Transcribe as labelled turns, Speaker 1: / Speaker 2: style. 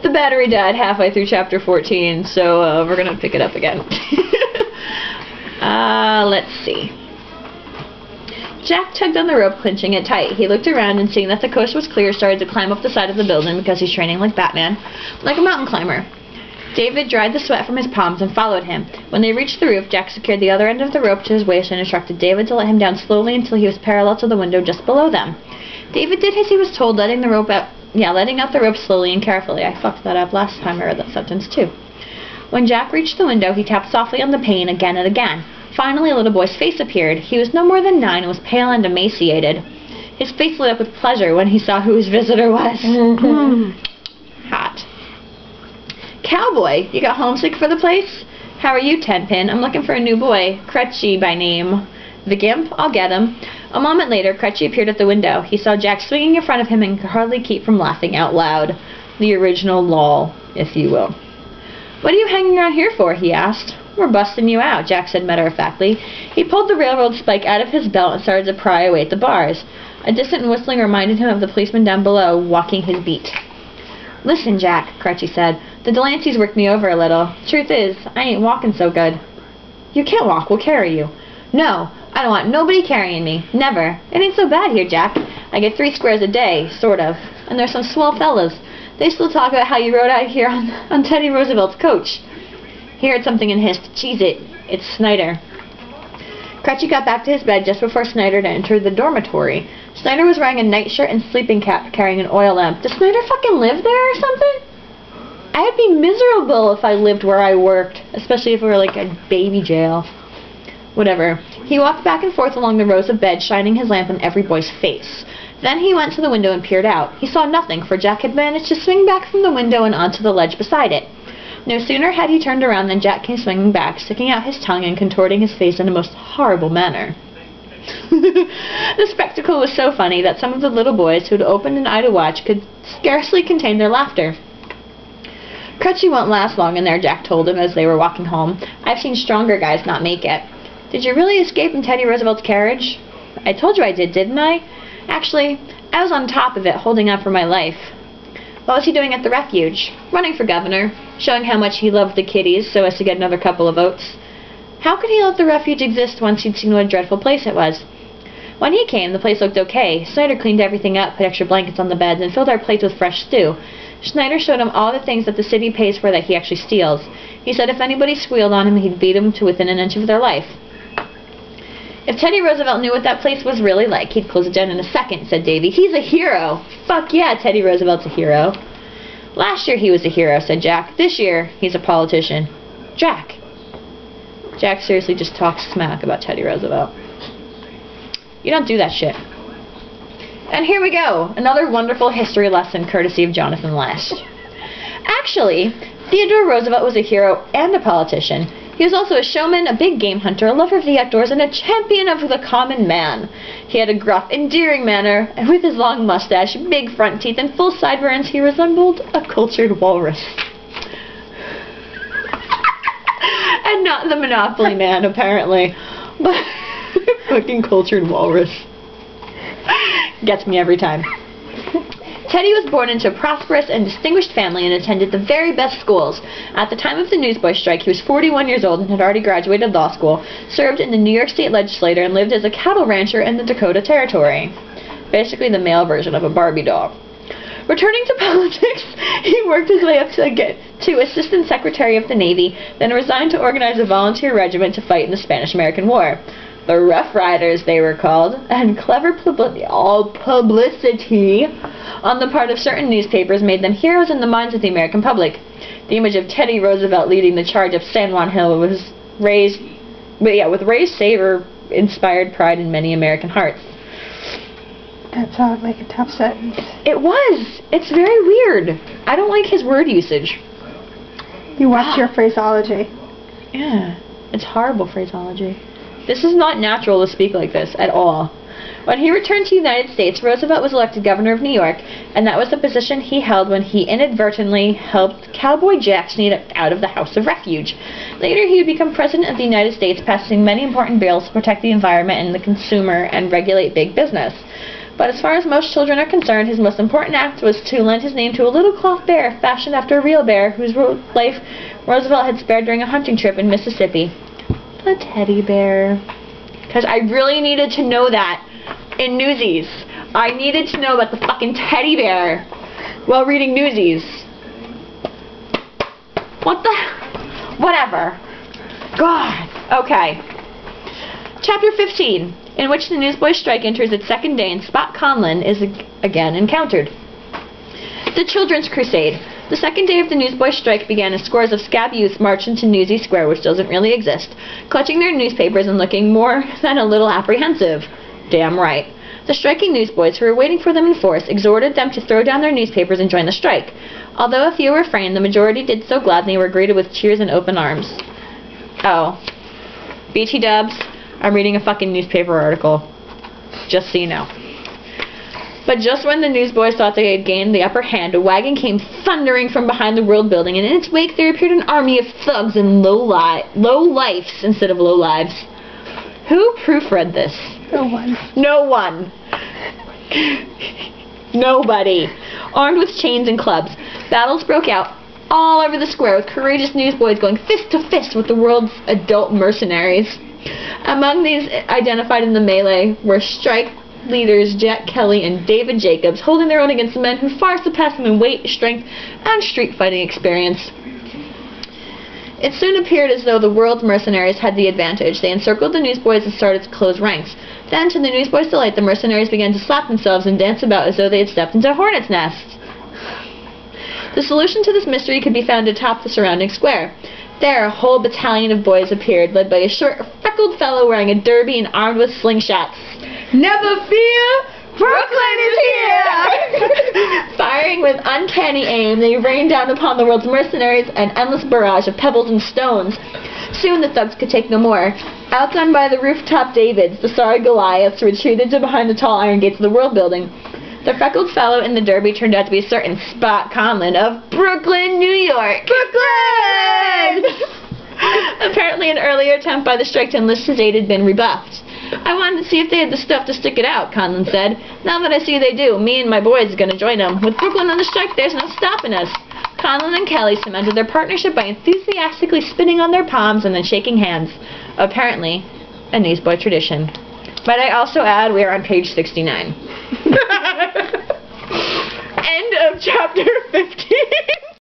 Speaker 1: the battery died halfway through chapter 14, so we're going to pick it up again. Let's see. Jack tugged on the rope, clinching it tight. He looked around and, seeing that the coast was clear, started to climb up the side of the building because he's training like Batman, like a mountain climber. David dried the sweat from his palms and followed him. When they reached the roof, Jack secured the other end of the rope to his waist and instructed David to let him down slowly until he was parallel to the window just below them. David did as he was told, letting out the rope slowly and carefully. I fucked that up last time I read that sentence too. When Jack reached the window, he tapped softly on the pane again and again. Finally, a little boy's face appeared. He was no more than 9 and was pale and emaciated. His face lit up with pleasure when he saw who his visitor was. Hot. Cowboy, you got homesick for the place? How are you, Tenpin? I'm looking for a new boy, Crutchy by name. The Gimp? I'll get him. A moment later, Crutchy appeared at the window. He saw Jack swinging in front of him and could hardly keep from laughing out loud. The original lol, if you will. What are you hanging around here for? He asked. We're busting you out, Jack said matter-of-factly. He pulled the railroad spike out of his belt and started to pry away at the bars. A distant whistling reminded him of the policeman down below, walking his beat. Listen, Jack, Crutchy said. The Delanceys worked me over a little. Truth is, I ain't walking so good. You can't walk. We'll carry you. No, I don't want nobody carrying me. Never. It ain't so bad here, Jack. I get 3 squares a day, sort of. And there's some swell fellas. They still talk about how you rode out here on Teddy Roosevelt's coach. He heard something and hissed, Cheese it. It's Snyder. Crutchy got back to his bed just before Snyder entered the dormitory. Snyder was wearing a nightshirt and sleeping cap, carrying an oil lamp. Does Snyder fucking live there or something? I'd be miserable if I lived where I worked, especially if it were like a baby jail. Whatever. He walked back and forth along the rows of beds, shining his lamp on every boy's face. Then he went to the window and peered out. He saw nothing, for Jack had managed to swing back from the window and onto the ledge beside it. No sooner had he turned around than Jack came swinging back, sticking out his tongue and contorting his face in a most horrible manner. The spectacle was so funny that some of the little boys who had opened an eye to watch could scarcely contain their laughter. Crutchy won't last long in there, Jack told him as they were walking home. I've seen stronger guys not make it. Did you really escape in Teddy Roosevelt's carriage? I told you I did, didn't I? Actually, I was on top of it, holding on for my life. What was he doing at the refuge? Running for governor, showing how much he loved the kiddies so as to get another couple of votes. How could he let the refuge exist once he'd seen what a dreadful place it was? When he came, the place looked okay. Snyder cleaned everything up, put extra blankets on the beds, and filled our plates with fresh stew. Snyder showed him all the things that the city pays for that he actually steals. He said if anybody squealed on him, he'd beat him to within an inch of their life. If Teddy Roosevelt knew what that place was really like, he'd close it down in a second, said Davy. He's a hero! Fuck yeah, Teddy Roosevelt's a hero. Last year he was a hero, said Jack. This year, he's a politician. Jack. Jack seriously just talks smack about Teddy Roosevelt. You don't do that shit. And here we go. Another wonderful history lesson courtesy of Jonathan Last. Actually, Theodore Roosevelt was a hero and a politician. He was also a showman, a big game hunter, a lover of the outdoors, and a champion of the common man. He had a gruff, endearing manner, and with his long mustache, big front teeth, and full sideburns, he resembled a cultured walrus. And not the Monopoly man, apparently, but fucking cultured walrus. Gets me every time. Teddy was born into a prosperous and distinguished family and attended the very best schools. At the time of the Newsboy strike, he was 41 years old and had already graduated law school, served in the New York State Legislature, and lived as a cattle rancher in the Dakota Territory. Basically the male version of a Barbie doll. Returning to politics, he worked his way up to Assistant Secretary of the Navy, then resigned to organize a volunteer regiment to fight in the Spanish-American War. The Rough Riders, they were called, and clever publicity on the part of certain newspapers made them heroes in the minds of the American public. The image of Teddy Roosevelt leading the charge up San Juan Hill was raised, with Ray's savor inspired pride in many American hearts.
Speaker 2: That sounded like a tough sentence.
Speaker 1: It was. It's very weird. I don't like his word usage.
Speaker 2: You watch your phraseology.
Speaker 1: Yeah, it's horrible phraseology. This is not natural to speak like this at all. When he returned to the United States, Roosevelt was elected governor of New York, and that was the position he held when he inadvertently helped Cowboy Jack sneak out of the House of Refuge. Later, he would become president of the United States, passing many important bills to protect the environment and the consumer and regulate big business. But as far as most children are concerned, his most important act was to lend his name to a little cloth bear fashioned after a real bear whose life Roosevelt had spared during a hunting trip in Mississippi. A teddy bear. Because I really needed to know that in Newsies. I needed to know about the fucking teddy bear while reading Newsies. What the? Whatever. God. Okay. Chapter 15, in which the Newsboy strike enters its second day and Spot Conlon is again encountered. The Children's Crusade. The second day of the Newsboy strike began as scores of scab youths marched into Newsies Square, which doesn't really exist, clutching their newspapers and looking more than a little apprehensive. Damn right. The striking newsboys, who were waiting for them in force, exhorted them to throw down their newspapers and join the strike. Although a few refrained, the majority did so gladly and were greeted with cheers and open arms. Oh. BT dubs, I'm reading a fucking newspaper article. Just so you know. But just when the newsboys thought they had gained the upper hand, a wagon came thundering from behind the World Building, and in its wake there appeared an army of thugs and low-lifes instead of low-lives. Who proofread this?
Speaker 2: No one.
Speaker 1: No one. Nobody. Armed with chains and clubs, battles broke out all over the square, with courageous newsboys going fist to fist with the world's adult mercenaries. Among these identified in the melee were strike leaders Jack Kelly and David Jacobs, holding their own against men who far surpassed them in weight, strength, and street fighting experience. It soon appeared as though the world's mercenaries had the advantage. They encircled the newsboys and started to close ranks. Then, to the newsboys' delight, the mercenaries began to slap themselves and dance about as though they had stepped into a hornet's nest. The solution to this mystery could be found atop the surrounding square. There, a whole battalion of boys appeared, led by a short, freckled fellow wearing a derby and armed with slingshots. Never fear! Brooklyn is here! Firing with uncanny aim, they rained down upon the world's mercenaries an endless barrage of pebbles and stones. Soon the thugs could take no more. Outdone by the rooftop Davids, the sorry Goliaths retreated to behind the tall iron gates of the World Building. The freckled fellow in the derby turned out to be a certain Spot Conlon of Brooklyn, New York. Brooklyn! Apparently an earlier attempt by the strike to enlist his aid had been rebuffed. I wanted to see if they had the stuff to stick it out, Conlon said. Now that I see they do, me and my boys are going to join them. With Brooklyn on the strike, there's no stopping us. Conlon and Kelly cemented their partnership by enthusiastically spitting on their palms and then shaking hands. Apparently, a Newsboy tradition. Might I also add, we are on page 69. End of chapter 15.